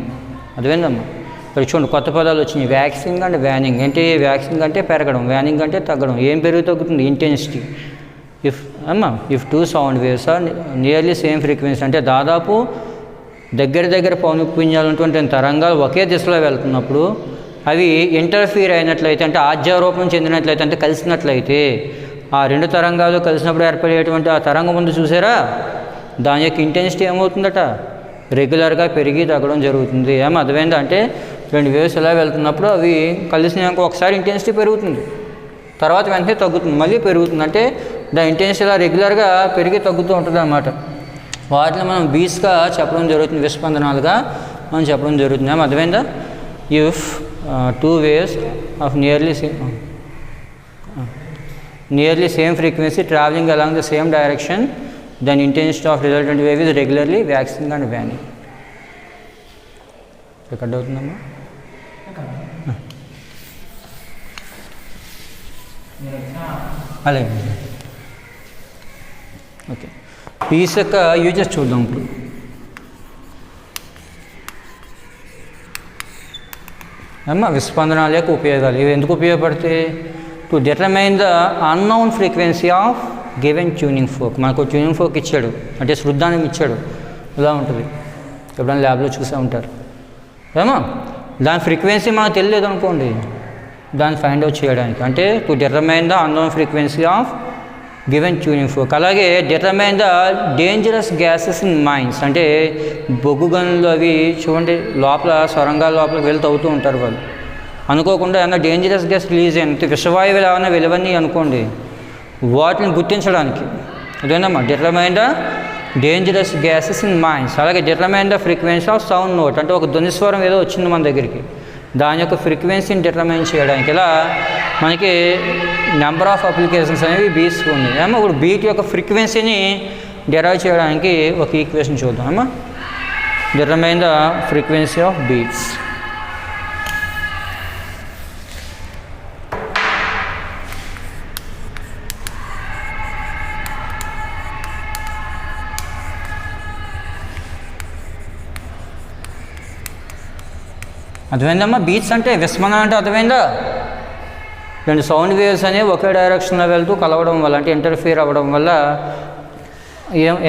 అదేందమ్మా, ఇక్కడ చూడండి కొత్త పదాలు వచ్చినాయి, వ్యాక్సింగ్ అండ్ వ్యానింగ్. ఏంటి వ్యాక్సింగ్ అంటే పెరగడం, వ్యానింగ్ అంటే తగ్గడం. ఏం పెరుగు తగ్గుతుంది? Intensity. If two sound waves are nearly same frequency అంటే దాదాపు దగ్గర పౌనఃపున్యాలు ఉన్నటువంటి తరంగాలు ఒకే దిశలో వెళ్తున్నప్పుడు అవి ఇంటర్ఫీర్ అయినట్లయితే, అంటే ఆజ్యారూపం చెందినట్లయితే, అంటే కలిసినట్లయితే, ఆ రెండు తరంగాలు కలిసినప్పుడు ఏర్పడేటువంటి ఆ తరంగం ముందు చూసారా, దాని యొక్క ఇంటెన్సిటీ ఏమవుతుందట? రెగ్యులర్గా పెరిగి తగ్గడం జరుగుతుంది. ఏమో అర్థమైందా? అంటే రెండు వేవ్స్ ఎలా వెళ్తున్నప్పుడు అవి కలిసినాక ఒకసారి ఇంటెన్సిటీ పెరుగుతుంది, తర్వాత వెంటనే తగ్గుతుంది, మళ్ళీ పెరుగుతుంది. అంటే దాని ఇంటెన్సిటీ ఇలా రెగ్యులర్గా పెరిగి తగ్గుతూ ఉంటుంది అన్నమాట. వాటిని మనం బీస్గా చెప్పడం జరుగుతుంది, విస్పందనాలుగా మనం చెప్పడం జరుగుతుంది. ఏమో అర్థమైందా? If two waves of nearly same frequency travelling along the same direction, then intensity of resultant wave is regularly waxing and waning. Record అవుతుందమ్మా? అలాగే. ఓకే, పీస్ యొక్క యూజెస్ చూద్దాం ఇప్పుడు. అమ్మా విస్పందనాల యొక్క ఉపయోగాలు. ఇవి ఎందుకు ఉపయోగపడతాయి? To determine the unknown frequency of given tuning folk. మనకు ట్యూనింగ్ ఫోక్ ఇచ్చాడు, అంటే శృద్ధానం ఇచ్చాడు, ఇలా ఉంటుంది, ఎప్పుడైనా ల్యాబ్లో చూసే ఉంటారు. ఏమో దాని ఫ్రీక్వెన్సీ మనకు తెలియదు అనుకోండి, దాన్ని ఫైండ్ అవుట్ చేయడానికి, అంటే to determine the unknown frequency of given tuning fork. అలాగే determine the dangerous gases in mines, అంటే బొగ్గు గనులు అవి చూడండి లోపల సొరంగాల లోపలికి వెళ్తూ అవుతూ ఉంటారు వాళ్ళు, అనుకోకుండా ఏమన్నా డేంజరస్ గ్యాస్ రిలీజ్ అయిన విషవాయువులు ఏమైనా వెలువని అనుకోండి, వాటిని గుర్తించడానికి అదేనమ్మా determine the dangerous gases in mines. అలాగే determine the frequency of sound note, అంటే ఒక ధ్వనిస్వరం ఏదో వచ్చింది మన దగ్గరికి, దాని యొక్క ఫ్రీక్వెన్సీని డిటర్మైన్ చేయడానికి. ఇలా మనకి నెంబర్ ఆఫ్ అప్లికేషన్స్ అనేవి బీట్స్ ఉన్నాయి. ఏమో ఇప్పుడు బీట్ యొక్క ఫ్రీక్వెన్సీని డిరైవ్ చేయడానికి ఒక ఈక్వేషన్ చూద్దాం. ఏమో determine the frequency of beats. అర్థమైందమ్మా? బీట్స్ అంటే విస్మరణ అంటే అర్థమైందా? రెండు సౌండ్ వేవ్స్ అనేవి ఒకే డైరెక్షన్లో వెళ్తూ కలవడం వల్ల, అంటే ఇంటర్ఫియర్ అవ్వడం వల్ల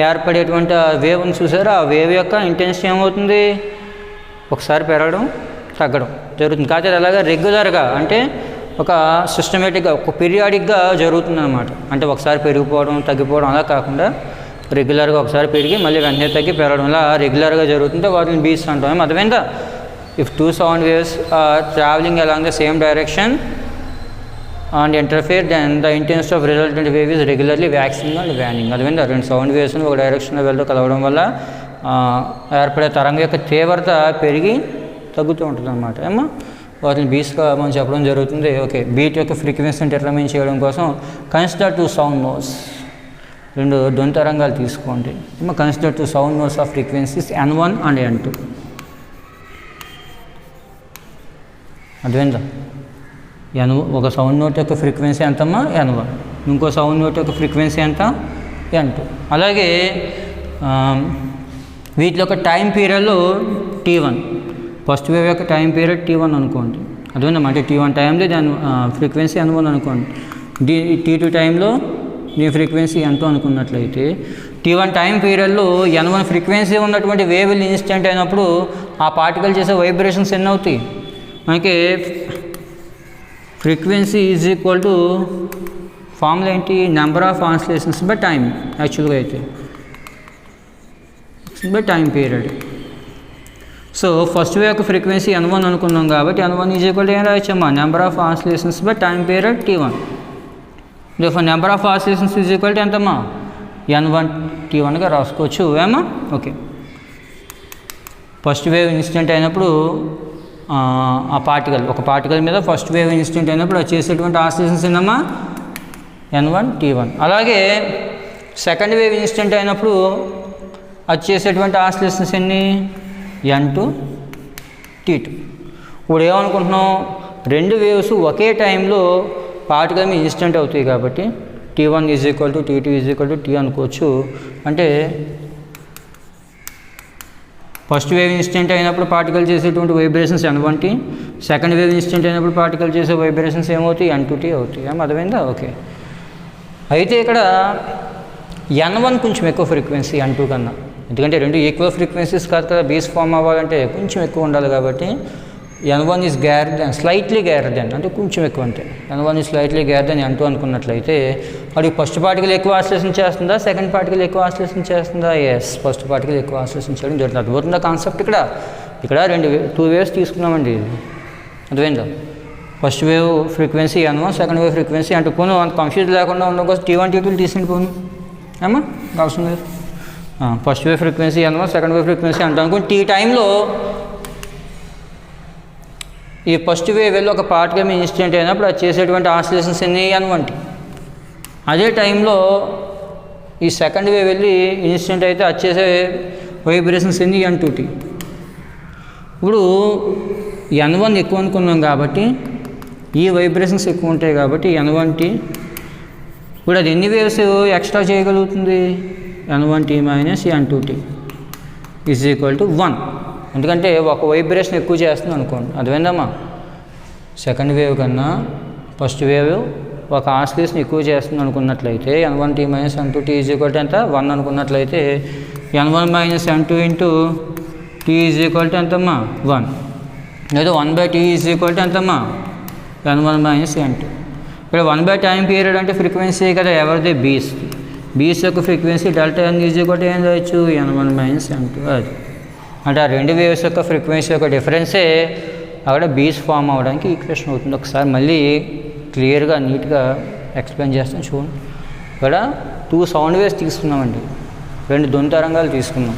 ఏర్పడేటువంటి ఆ వేవ్ని చూసారా, ఆ వేవ్ యొక్క ఇంటెన్సిటీ ఏమవుతుంది? ఒకసారి పెరగడం తగ్గడం జరుగుతుంది. కాకపోతే అలాగా రెగ్యులర్గా, అంటే ఒక సిస్టమేటిక్గా, ఒక పీరియాడిక్గా జరుగుతుంది అన్నమాట. అంటే ఒకసారి పెరిగిపోవడం తగ్గిపోవడం అలా కాకుండా రెగ్యులర్గా ఒకసారి పెరిగి మళ్ళీ వెంటనే తగ్గి పెరగడం, ఇలా రెగ్యులర్గా జరుగుతుంటే వాటిని బీట్స్ అంటాం. అర్థమైందా? If two sound waves are traveling along the same direction, and interfere, then the intensity of resultant wave is regularly waxing and waning. అదేవిధంగా రెండు సౌండ్ వేవ్స్ని ఒక డైరెక్షన్లో వెళ్తూ కలవడం వల్ల ఏర్పడే తరంగం యొక్క తీవ్రత పెరిగి తగ్గుతూ ఉంటుంది అన్నమాట. ఏమో వాటిని బీట్స్గా మనం చెప్పడం జరుగుతుంది. ఓకే, బీట్ యొక్క ఫ్రీక్వెన్సీని డిటర్మైన్ చేయడం కోసం కన్సిడర్ టు సౌండ్ నోట్స్, రెండు ధ్వని తరంగాలు తీసుకోండి. ఏమో consider to sound notes of frequencies N1 and N2. అదేవిధంగా ఒక సౌండ్ నోట్ యొక్క ఫ్రీక్వెన్సీ ఎంతమ్మా N1, ఇంకో సౌండ్ నోట్ యొక్క ఫ్రీక్వెన్సీ ఎంత N2. అలాగే వీటి యొక్క టైం పీరియడ్లో T1, ఫస్ట్ వేవ్ యొక్క టైం పీరియడ్ T1 అనుకోండి. అదేవిధంగా T1 టైంలో దాని ఫ్రీక్వెన్సీ N1 అనుకోండి. T2 టైంలో దీని ఫ్రీక్వెన్సీ N2 అనుకున్నట్లయితే T1 టైం పీరియడ్లో N1 ఫ్రీక్వెన్సీ ఉన్నటువంటి వేవ్లు ఇన్స్టెంట్ అయినప్పుడు ఆ పార్టికల్ చేసే వైబ్రేషన్స్ ఎన్ని అవుతాయి మనకి? Frequency is equal to formula ఏంటి? Number of oscillations by time. యాక్చువల్గా అయితే by time period. So first wave యొక్క ఫ్రీక్వెన్సీ N1 అనుకున్నాం కాబట్టి N1 ఈజ్ ఈక్వల్ టు ఏం రాయచ్చమ్మా? Number of oscillations by time period T1. For number of oscillations is equal to ఎంతమ్మా? N1 T1గా రాసుకోవచ్చు. ఏమా? ఓకే, ఫస్ట్ వేవ్ ఇన్స్టెంట్ అయినప్పుడు ఆ ఒక పార్టికల్ మీద ఫస్ట్ వేవ్ ఇన్స్టెంట్ అయినప్పుడు అది చేసేటువంటి ఆసిలేషన్స్ ఏందమ్మా? N1 T1. అలాగే సెకండ్ వేవ్ ఇన్స్టెంట్ అయినప్పుడు అది చేసేటువంటి ఆసిలేషన్స్ ఎన్ని? N2 T2. ఇప్పుడు ఏమనుకుంటున్నాం? రెండు వేవ్స్ ఒకే టైంలో పార్టికల్ మీద ఇన్స్టెంట్ అవుతాయి కాబట్టి T1 is equal to T2 is equal to T అనుకోవచ్చు. అంటే ఫస్ట్ వేవ్ ఇన్స్టెంట్ అయినప్పుడు పార్టికల్ చేసేటువంటి vibrations N1T, second wave instant అయినప్పుడు పార్టికల్ చేసే వైబ్రేషన్స్ ఏమవుతాయి? N2T అవుతాయి. అర్థమైందా? ఓకే, అయితే ఇక్కడ N1 కొంచెం ఎక్కువ ఫ్రీక్వెన్సీ N2 కన్నా, ఎందుకంటే రెండు ఈక్వల్ ఫ్రీక్వెన్సీస్ కాదు కదా, బీస్ ఫామ్ అవ్వాలంటే కొంచెం ఎక్కువ ఉండాలి కాబట్టి N1 is greater than, slightly greater than, అంటే కొంచెం ఎక్కువ. అంటే N1 is slightly greater than N2 అనుకున్నట్లయితే అది ఫస్ట్ పార్టికల్ ఎక్కువ ఆసిలేషన్ చేస్తుందా, సెకండ్ పార్టికల్ ఎక్కువ ఆసిలేషన్ చేస్తుందా? ఎస్, ఫస్ట్ పార్టికల్ ఎక్కువ ఆసిలేషన్ చేయడం జరుగుతుంది. అర్థమవుతుందా కాన్సెప్ట్? ఇక్కడ టూ వేవ్స్ తీసుకున్నామండి. అర్థమైందా? First wave frequency N1, second wave frequency N2. పోను అంత కన్ఫ్యూజ్ లేకుండా ఉండడం కోసం T1 T2 తీసుకుని పోను ఏమా అవసరం లేదు. First wave frequency N1, second wave frequency N2 అనుకుని T టైంలో ఈ ఫస్ట్ వేవ్ వెళ్ళి ఒక పార్టికల్ మీద ఇన్స్టెంట్ అయినప్పుడు అది చేసేటువంటి ఆసిలేషన్స్ ఎన్ని? N1T. అదే టైంలో ఈ సెకండ్ వేవ్ వెళ్ళి ఇన్స్టెంట్ అయితే అది చేసే వైబ్రేషన్స్ ఎన్ని? N2T. ఇప్పుడు N1 ఎక్కువ అనుకున్నాం కాబట్టి ఈ వైబ్రేషన్స్ ఎక్కువ ఉంటాయి కాబట్టి N1T. ఇప్పుడు అది ఎన్ని వేవ్స్ ఎక్స్ట్రా చేయగలుగుతుంది? N1T minus N2T is equal to 1. ఎందుకంటే ఒక వైబ్రేషన్ ఎక్కువ చేస్తుంది అనుకోండి. అర్థమైందమ్మా? సెకండ్ వేవ్ కన్నా ఫస్ట్ వేవ్ ఒక ఆసిలేషన్ ఎక్కువ చేస్తుంది అనుకున్నట్లయితే N1T minus N2T is equal to ఎంత? 1 అనుకున్నట్లయితే N1 minus N2 into T is equal to ఎంతమ్మా? 1. లేదా 1/T ఈజ్ ఈక్వల్ టు ఎంతమ్మా? N1 minus N2. ఇక్కడ 1/టైం టైం పీరియడ్ అంటే ఫ్రీక్వెన్సీ కదా, ఎవరిది? బీస్ యొక్క frequency delta N is equal to ఏం రాయొచ్చు? N1 minus N2. అది అంటే ఆ రెండు వేవ్స్ యొక్క ఫ్రీక్వెన్సీ యొక్క డిఫరెన్సే అక్కడ బీస్ ఫామ్ అవ్వడానికి ఈక్వేషన్ అవుతుంది. ఒకసారి మళ్ళీ క్లియర్గా నీట్గా ఎక్స్ప్లెయిన్ చేస్తాను చూడండి. ఇక్కడ 2 సౌండ్ వేవ్స్ తీసుకున్నామండి, 2 ధ్వని తరంగాలు తీసుకున్నాం.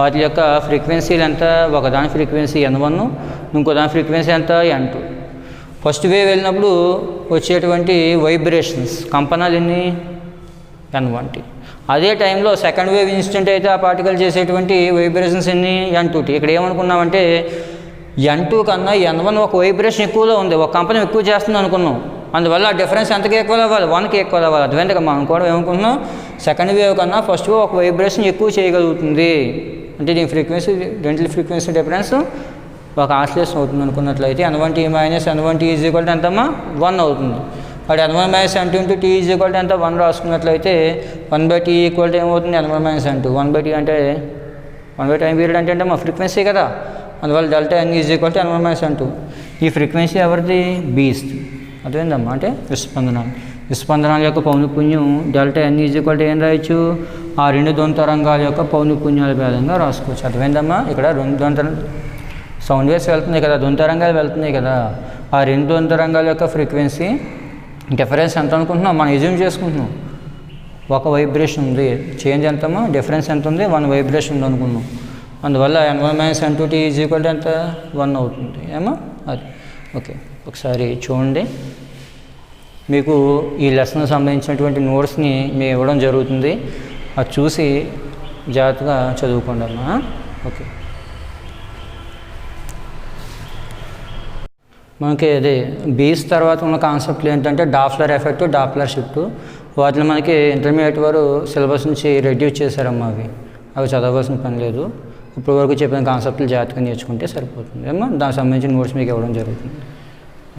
వాటి యొక్క ఫ్రీక్వెన్సీలు ఎంత? ఒకదాని ఫ్రీక్వెన్సీ N1, ఇంకో దాని ఫ్రీక్వెన్సీ ఎంత? N2. ఫస్ట్ వేవ్ వెళ్ళినప్పుడు వచ్చేటువంటి వైబ్రేషన్స్ కంపనాలు ఎన్ని? N1T. అదే టైంలో సెకండ్ వేవ్ ఇన్స్టెంట్ అయితే ఆ పార్టికల్ చేసేటువంటి వైబ్రేషన్స్ ఎన్ని? N2T. ఇక్కడ ఏమనుకున్నామంటే N2 కన్నా N1 ఒక వైబ్రేషన్ ఎక్కువలో ఉంది, ఒక కంపనం ఎక్కువ చేస్తుంది అనుకున్నాం. అందువల్ల ఆ డిఫరెన్స్ ఎంతకి ఈక్వల్ అవ్వాలి? 1కి ఈక్వల్ అవ్వాలి. అదేవిధంగా మనం కూడా ఏమనుకుంటున్నాం? సెకండ్ వేవ్ కన్నా ఫస్ట్ వేవ్ ఒక వైబ్రేషన్ ఎక్కువ చేయగలుగుతుంది అంటే దీని ఫ్రీక్వెన్సీ, రెండింటి ఫ్రీక్వెన్సీ డిఫరెన్స్ ఒక ఆసిలేషన్ అవుతుంది అనుకున్నట్లయితే N1T minus N1T is equal to ఎంతమ్మా? 1 అవుతుంది. అటు N1 minus N2 into T is equal to ఎంత? 1 రాసుకున్నట్లయితే 1/T ఈక్వల్ టు ఏమవుతుంది? N1 minus N2. 1/T అంటే 1/T టైం పీరియడ్ అంటే మా ఫ్రీక్వెన్సీ కదా, అందువల్ల delta N is equal to N1 minus N2. ఈ ఫ్రీక్వెన్సీ ఎవరిది? బీస్. అదేందమ్మా అంటే విస్పందనాల యొక్క పౌనఃపున్యం delta N is equal to ఏం రాయొచ్చు? ఆ రెండు ధ్వని తరంగాల యొక్క పౌనఃపున్యాల భేదంగా రాసుకోవచ్చు. అర్థమైందమ్మా? ఇక్కడ రెండు సౌండ్ వేవ్స్ వెళ్తున్నాయి కదా, ధ్వని తరంగాలు వెళ్తున్నాయి కదా, ఆ రెండు ధ్వని తరంగాల యొక్క ఫ్రీక్వెన్సీ డిఫరెన్స్ ఎంత అనుకుంటున్నాం, మనం ఎజ్యూమ్ చేసుకుంటున్నాం. ఒక వైబ్రేషన్ ఉంది, చేంజ్ ఎంతమో డిఫరెన్స్ ఎంత ఉంది, 1 వైబ్రేషన్ ఉంది అనుకున్నాం. అందువల్ల N1 - N2t = ఎంత, 1 అవుతుంది ఏమో అది. ఓకే, ఒకసారి చూడండి. మీకు ఈ లెసన్కి సంబంధించినటువంటి నోట్స్ని మేము ఇవ్వడం జరుగుతుంది, అది చూసి జాగ్రత్తగా చదువుకోండి అమ్మా. ఓకే, మనకి అదే బీస్ తర్వాత ఉన్న కాన్సెప్ట్లు ఏంటంటే డాప్లర్ ఎఫెక్ట్, డాప్లర్ షిఫ్ట్. వాటిని మనకి ఇంటర్మీడియట్ వారు సిలబస్ నుంచి రెడ్యూస్ చేశారమ్మా. అవి చదవాల్సిన పని లేదు. ఇప్పటి వరకు చెప్పిన కాన్సెప్ట్లు జాగ్రత్తగా నేర్చుకుంటే సరిపోతుంది ఏమో. దానికి సంబంధించిన నోట్స్ మీకు ఇవ్వడం జరుగుతుంది.